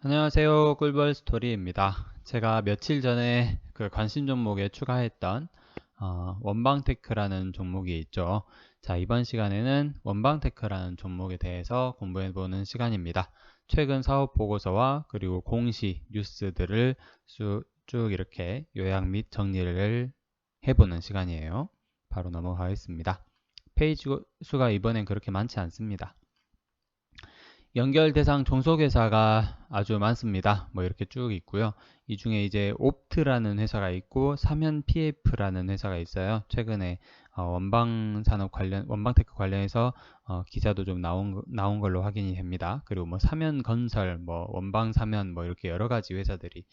안녕하세요. 꿀벌 스토리입니다. 제가 며칠 전에 그 관심 종목에 추가했던 원방테크라는 종목이 있죠. 자, 이번 시간에는 원방테크라는 종목에 대해서 공부해보는 시간입니다. 최근 사업 보고서와 그리고 공시 뉴스들을 쭉 이렇게 요약 및 정리를 해보는 시간이에요. 바로 넘어가겠습니다. 페이지 수가 이번엔 그렇게 많지 않습니다. 연결 대상 종속회사가 아주 많습니다. 뭐 이렇게 쭉 있고요. 이 중에 이제 옵트라는 회사가 있고 삼현 PF라는 회사가 있어요. 최근에 원방산업 관련, 원방테크 관련해서 기사도 좀 나온 걸로 확인이 됩니다. 그리고 뭐 삼현건설, 뭐 원방삼현 뭐 이렇게 여러 가지 회사들이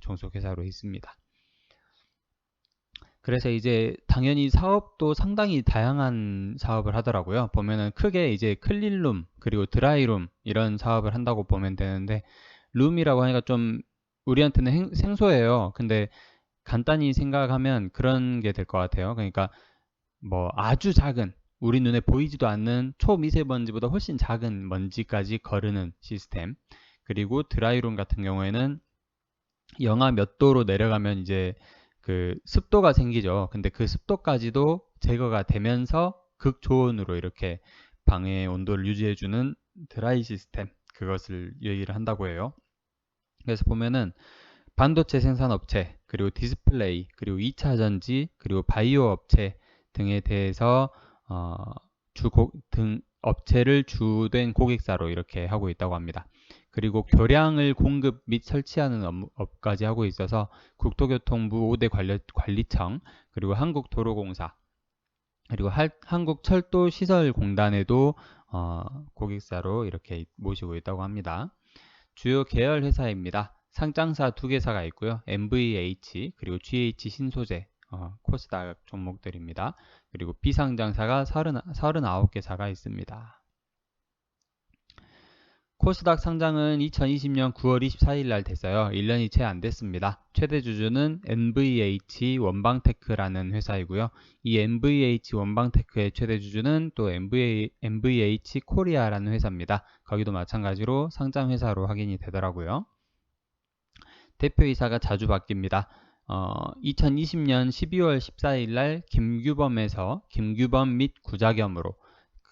종속회사로 있습니다. 그래서 이제 당연히 사업도 상당히 다양한 사업을 하더라고요. 보면은 크게 이제 클린룸 그리고 드라이룸 이런 사업을 한다고 보면 되는데, 룸이라고 하니까 좀 우리한테는 생소해요. 근데 간단히 생각하면 그런 게 될 것 같아요. 그러니까 뭐 아주 작은, 우리 눈에 보이지도 않는 초미세먼지보다 훨씬 작은 먼지까지 거르는 시스템. 그리고 드라이룸 같은 경우에는 영하 몇 도로 내려가면 이제 그 습도가 생기죠. 근데 그 습도까지도 제거가 되면서 극초온으로 이렇게 방의 온도를 유지해주는 드라이 시스템, 그것을 얘기를 한다고 해요. 그래서 보면은 반도체 생산업체, 그리고 디스플레이, 그리고 2차 전지, 그리고 바이오 업체 등에 대해서 등 업체를 주된 고객사로 이렇게 하고 있다고 합니다. 그리고 교량을 공급 및 설치하는 업까지 하고 있어서 국토교통부 5대 관리청, 그리고 한국도로공사, 그리고 한국철도시설공단에도 고객사로 이렇게 모시고 있다고 합니다. 주요 계열 회사입니다. 상장사 2개사가 있고요. MVH 그리고 GH 신소재, 코스닥 종목들입니다. 그리고 비상장사가 39개사가 있습니다. 코스닥 상장은 2020년 9월 24일 날 됐어요. 1년이 채 안 됐습니다. 최대 주주는 NVH 원방테크라는 회사이고요. 이 NVH 원방테크의 최대 주주는 또 NVH 코리아라는 회사입니다. 거기도 마찬가지로 상장 회사로 확인이 되더라고요. 대표이사가 자주 바뀝니다. 2020년 12월 14일 날 김규범에서 김규범 및 구자겸으로,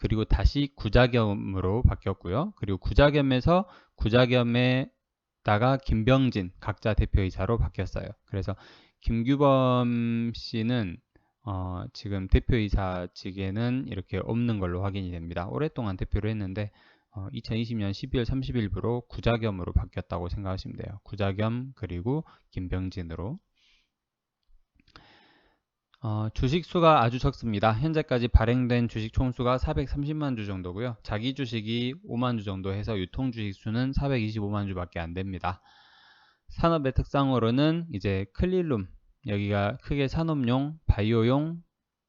그리고 다시 구자겸으로 바뀌었고요. 그리고 구자겸에서 구자겸에다가 김병진 각자 대표이사로 바뀌었어요. 그래서 김규범 씨는 지금 대표이사직에는 이렇게 없는 걸로 확인이 됩니다. 오랫동안 대표를 했는데 2020년 12월 30일부로 구자겸으로 바뀌었다고 생각하시면 돼요. 구자겸 그리고 김병진으로. 주식 수가 아주 적습니다. 현재까지 발행된 주식 총수가 430만 주 정도고요. 자기 주식이 5만 주 정도 해서 유통 주식 수는 425만 주밖에 안 됩니다. 산업의 특성으로는 이제 클린룸, 여기가 크게 산업용, 바이오용,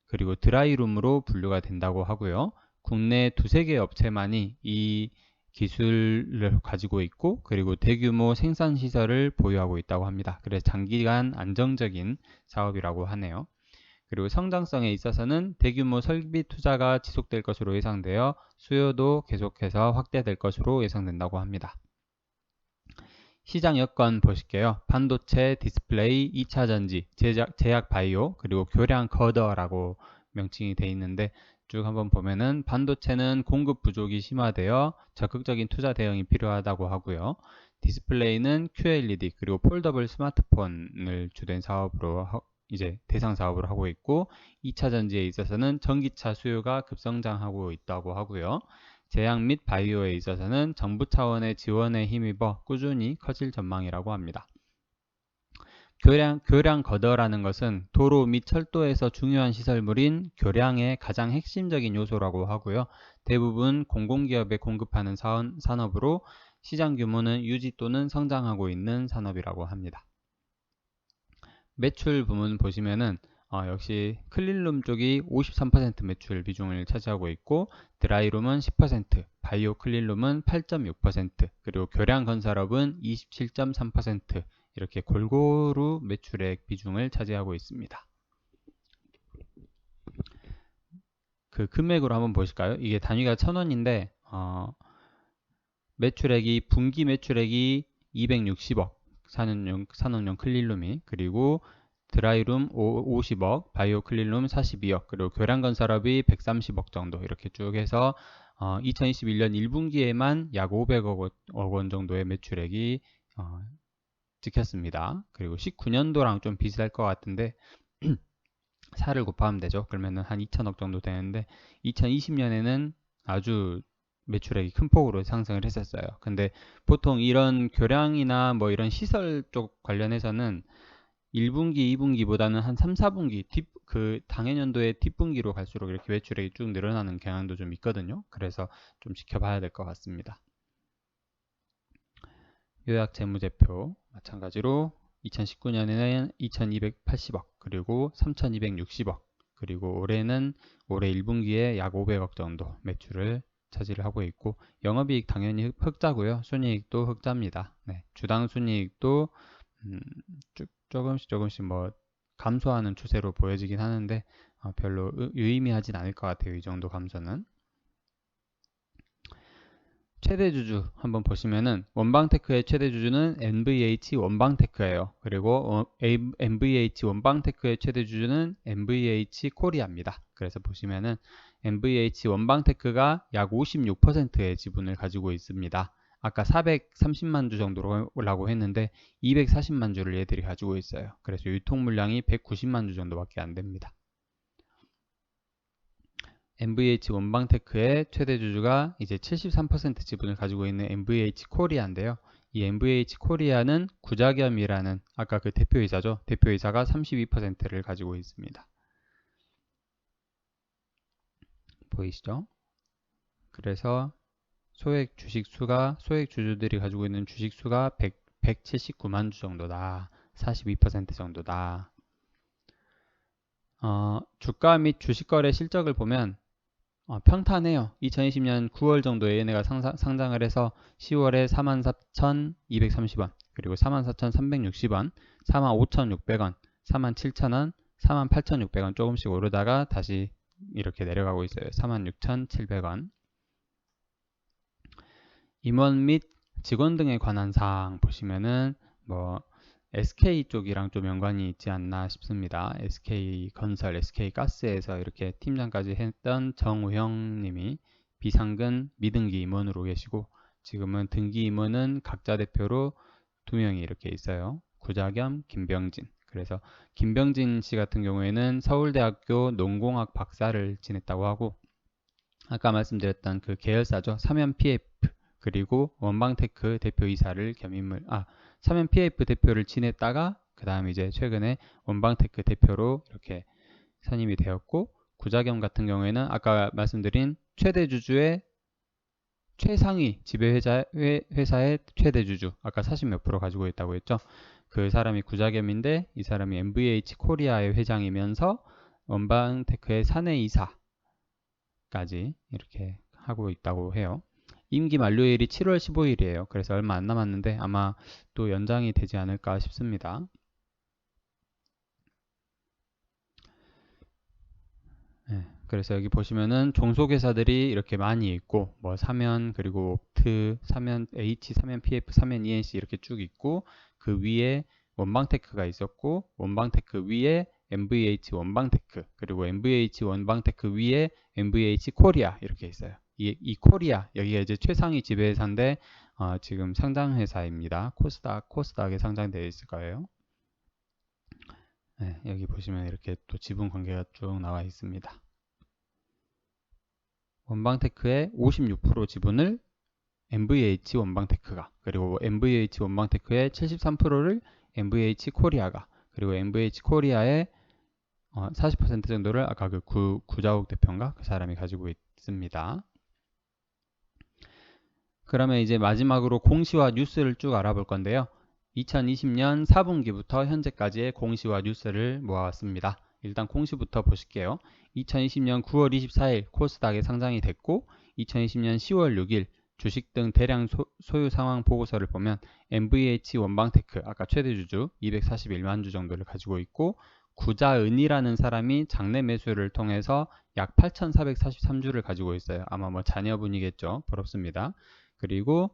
그리고 드라이룸으로 분류가 된다고 하고요. 국내 2-3개 업체만이 이 기술을 가지고 있고, 그리고 대규모 생산 시설을 보유하고 있다고 합니다. 그래서 장기간 안정적인 사업이라고 하네요. 그리고 성장성에 있어서는 대규모 설비 투자가 지속될 것으로 예상되어 수요도 계속해서 확대될 것으로 예상된다고 합니다. 시장 여건 보실게요. 반도체, 디스플레이, 2차 전지, 제약 바이오, 그리고 교량 커더라고 명칭이 되어 있는데, 쭉 한번 보면은 반도체는 공급 부족이 심화되어 적극적인 투자 대응이 필요하다고 하고요. 디스플레이는 QLED 그리고 폴더블 스마트폰을 주된 사업으로 이제 대상 사업을 하고 있고, 2차 전지에 있어서는 전기차 수요가 급성장하고 있다고 하고요. 제약 및 바이오에 있어서는 정부 차원의 지원에 힘입어 꾸준히 커질 전망이라고 합니다. 교량 거더라는 것은 도로 및 철도에서 중요한 시설물인 교량의 가장 핵심적인 요소라고 하고요. 대부분 공공기업에 공급하는 산업으로 시장 규모는 유지 또는 성장하고 있는 산업이라고 합니다. 매출 부문 보시면은 역시 클린룸 쪽이 53% 매출 비중을 차지하고 있고, 드라이룸은 10%, 바이오 클린룸은 8.6%, 그리고 교량 건설업은 27.3%, 이렇게 골고루 매출액 비중을 차지하고 있습니다. 그 금액으로 한번 보실까요? 이게 단위가 1,000원인데 분기 매출액이 260억 산업용 클린룸이, 그리고 드라이룸 50억, 바이오 클린룸 42억, 그리고 교량건설업이 130억 정도 이렇게 쭉 해서 2021년 1분기에만 약 500억 원 정도의 매출액이 찍혔습니다. 그리고 19년도랑 좀 비슷할 것 같은데 4를 곱하면 되죠. 그러면은 한 2천억 정도 되는데 2020년에는 아주 매출액이 큰 폭으로 상승을 했었어요. 근데 보통 이런 교량이나 뭐 이런 시설 쪽 관련해서는 1분기, 2분기보다는 한 3, 4분기 그 당해년도의 뒷분기로 갈수록 이렇게 매출액이 쭉 늘어나는 경향도 좀 있거든요. 그래서 좀 지켜봐야 될 것 같습니다. 요약 재무제표 마찬가지로 2019년에는 2280억, 그리고 3260억, 그리고 올해는 올해 1분기에 약 500억 정도 매출을 차지를 하고 있고, 영업이익 당연히 흑자고요. 순이익도 흑자입니다. 네, 주당 순이익도 조금씩 뭐 감소하는 추세로 보여지긴 하는데 별로 유의미하진 않을 것 같아요. 이 정도 감소는. 최대주주 한번 보시면은 원방테크의 최대주주는 NVH 원방테크예요. 그리고 NVH 원방테크의 최대주주는 NVH 코리아입니다. 그래서 보시면은 NVH 원방테크가 약 56%의 지분을 가지고 있습니다. 아까 430만 주 정도라고 했는데 240만 주를 얘들이 가지고 있어요. 그래서 유통 물량이 190만 주 정도밖에 안 됩니다. NVH 원방테크의 최대 주주가 이제 73% 지분을 가지고 있는 NVH 코리아인데요. 이 NVH 코리아는 구자겸이라는 아까 그 대표이사죠. 대표이사가 32%를 가지고 있습니다. 보이시죠? 그래서 소액 주주들이 가지고 있는 주식 수가 179만 주 정도다. 42% 정도다. 주가 및 주식거래 실적을 보면 평탄해요. 2020년 9월 정도에 얘네가 상장을 해서 10월에 44,230원, 그리고 44,360원, 45,600원, 47,000원, 48,600원 조금씩 오르다가 다시 이렇게 내려가고 있어요. 46,700원. 임원 및 직원 등에 관한 사항 보시면은 뭐 SK 쪽이랑 좀 연관이 있지 않나 싶습니다. SK건설, SK가스에서 이렇게 팀장까지 했던 정우형 님이 비상근 미등기 임원으로 계시고, 지금은 등기 임원은 각자 대표로 2명이 이렇게 있어요. 구자겸, 김병진. 그래서 김병진 씨 같은 경우에는 서울대학교 농공학 박사를 지냈다고 하고, 아까 말씀드렸던 그 계열사죠. 삼연 PF, 그리고 원방테크 대표이사를 삼연 PF 대표를 지냈다가 그 다음 이제 최근에 원방테크 대표로 이렇게 선임이 되었고, 구자겸 같은 경우에는 아까 말씀드린 최대주주의 최상위 지배회사의 최대주주, 아까 40몇 프로 가지고 있다고 했죠. 그 사람이 구자겸인데 이 사람이 MVH 코리아의 회장이면서 원방테크의 사내이사까지 이렇게 하고 있다고 해요. 임기 만료일이 7월 15일이에요. 그래서 얼마 안 남았는데 아마 또 연장이 되지 않을까 싶습니다. 네, 그래서 여기 보시면은 종속회사들이 이렇게 많이 있고, 뭐 사면, 그리고 옵트, 사면 H, 사면 PF, 사면 ENC 이렇게 쭉 있고, 그 위에 원방테크가 있었고, 원방테크 위에 MVH 원방테크, 그리고 MVH 원방테크 위에 MVH 코리아 이렇게 있어요. 이 코리아, 여기가 이제 최상위 지배회사인데 지금 상장회사입니다. 코스닥에 상장되어 있을 거예요. 네, 여기 보시면 이렇게 또 지분 관계가 쭉 나와 있습니다. 원방테크의 56% 지분을 MVH 원방테크가, 그리고 MVH 원방테크의 73%를 MVH 코리아가, 그리고 MVH 코리아의 40% 정도를 아까 그 구자욱 대표인가 그 사람이 가지고 있습니다. 그러면 이제 마지막으로 공시와 뉴스를 쭉 알아볼 건데요. 2020년 4분기부터 현재까지의 공시와 뉴스를 모아왔습니다. 일단 공시부터 보실게요. 2020년 9월 24일 코스닥에 상장이 됐고, 2020년 10월 6일 주식 등 대량 소유 상황 보고서를 보면 MVH 원방테크, 아까 최대주주 241만 주 정도를 가지고 있고, 구자은이라는 사람이 장내 매수를 통해서 약 8,443주를 가지고 있어요. 아마 뭐 자녀분이겠죠. 부럽습니다. 그리고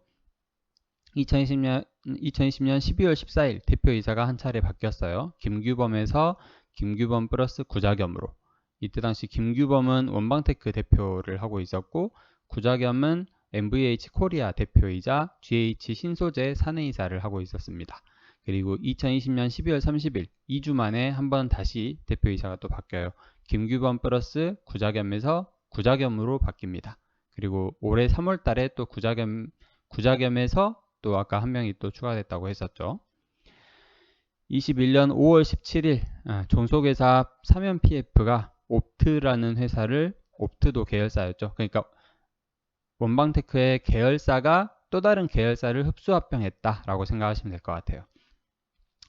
2020년 2020년 12월 14일 대표이사가 한 차례 바뀌었어요. 김규범에서 김규범 플러스 구자겸으로. 이때 당시 김규범은 원방테크 대표를 하고 있었고, 구자겸은 MVH 코리아 대표이자 GH 신소재 사내이사를 하고 있었습니다. 그리고 2020년 12월 30일 2주 만에 한번 다시 대표이사가 또 바뀌어요. 김규범 플러스 구자겸에서 구자겸으로 바뀝니다. 그리고 올해 3월 달에 또 구자겸에서 또 아까 한 명이 또 추가됐다고 했었죠. 21년 5월 17일 종속회사 사면PF가 옵트라는 회사를, 옵트도 계열사였죠. 그러니까 원방테크의 계열사가 또 다른 계열사를 흡수합병했다라고 생각하시면 될 것 같아요.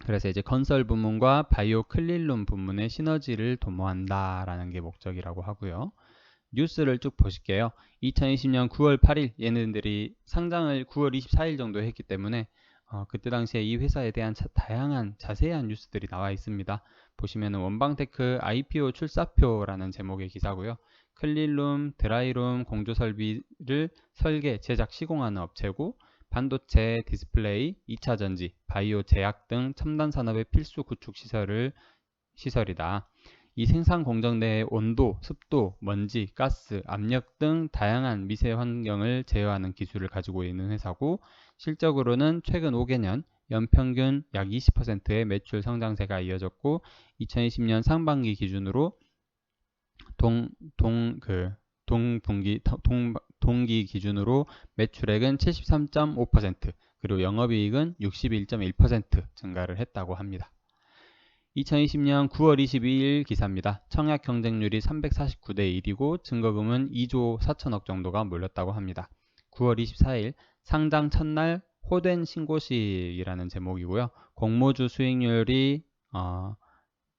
그래서 이제 건설 부문과 바이오 클린룸 부문의 시너지를 도모한다라는 게 목적이라고 하고요. 뉴스를 쭉 보실게요. 2020년 9월 8일 얘네들이 상장을 9월 24일 정도 했기 때문에 그때 당시에 이 회사에 대한 다양한 자세한 뉴스들이 나와 있습니다. 보시면 원방테크 IPO 출사표라는 제목의 기사고요. 클린룸, 드라이룸 공조 설비를 설계, 제작, 시공하는 업체고, 반도체, 디스플레이, 2차 전지, 바이오 제약 등 첨단 산업의 필수 구축 시설이다. 이 생산 공정 내의 온도, 습도, 먼지, 가스, 압력 등 다양한 미세 환경을 제어하는 기술을 가지고 있는 회사고, 실적으로는 최근 5개년 연평균 약 20%의 매출 성장세가 이어졌고, 2020년 상반기 기준으로 동기 기준으로 매출액은 73.5%, 그리고 영업이익은 61.1% 증가를 했다고 합니다. 2020년 9월 22일 기사입니다. 청약 경쟁률이 349대 1이고 증거금은 2조 4천억 정도가 몰렸다고 합니다. 9월 24일 상장 첫날 호된 신고식이라는 제목이고요. 공모주 수익률이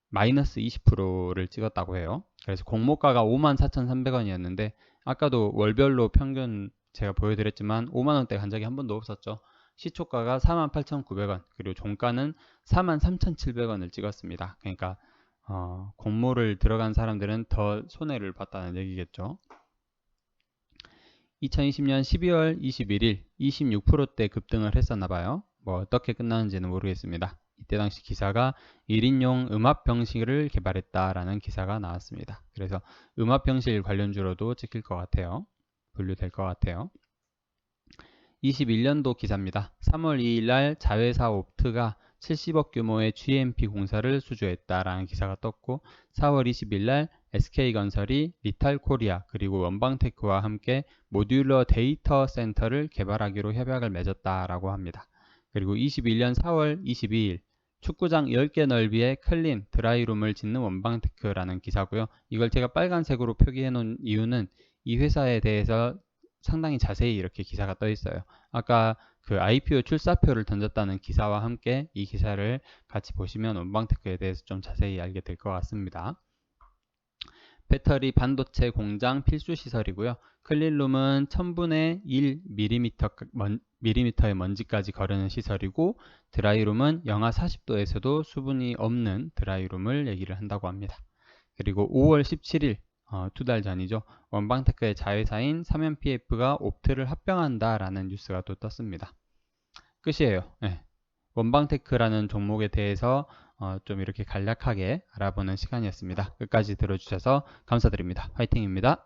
마이너스 20%를 찍었다고 해요. 그래서 공모가가 54,300원이었는데 아까도 월별로 평균 제가 보여드렸지만 5만원대 간 적이 한 번도 없었죠. 시초가가 48,900원, 그리고 종가는 43,700원을 찍었습니다. 그러니까 공모를 들어간 사람들은 더 손해를 봤다는 얘기겠죠. 2020년 12월 21일 26%대 급등을 했었나봐요. 뭐 어떻게 끝나는지는 모르겠습니다. 이때 당시 기사가 1인용 음압병실을 개발했다라는 기사가 나왔습니다. 그래서 음압병실 관련주로도 찍힐 것 같아요. 분류될 것 같아요. 21년도 기사입니다. 3월 2일 날 자회사 옵트가 70억 규모의 GMP 공사를 수주했다라는 기사가 떴고, 4월 20일 날 SK건설이 리탈코리아 그리고 원방테크와 함께 모듈러 데이터 센터를 개발하기로 협약을 맺었다라고 합니다. 그리고 21년 4월 22일 축구장 10개 넓이의 클린 드라이룸을 짓는 원방테크라는 기사고요. 이걸 제가 빨간색으로 표기해 놓은 이유는 이 회사에 대해서 상당히 자세히 이렇게 기사가 떠 있어요. 아까 그 IPO 출사표를 던졌다는 기사와 함께 이 기사를 같이 보시면 원방테크에 대해서 좀 자세히 알게 될 것 같습니다. 배터리 반도체 공장 필수 시설이고요. 클린룸은 1000분의 1mm의 먼지까지 거르는 시설이고, 드라이룸은 영하 40도에서도 수분이 없는 드라이룸을 얘기를 한다고 합니다. 그리고 5월 17일 2달 전이죠. 원방테크의 자회사인 사면PF가 옵트를 합병한다라는 뉴스가 또 떴습니다. 끝이에요. 네. 원방테크라는 종목에 대해서 좀 이렇게 간략하게 알아보는 시간이었습니다. 끝까지 들어주셔서 감사드립니다. 화이팅입니다.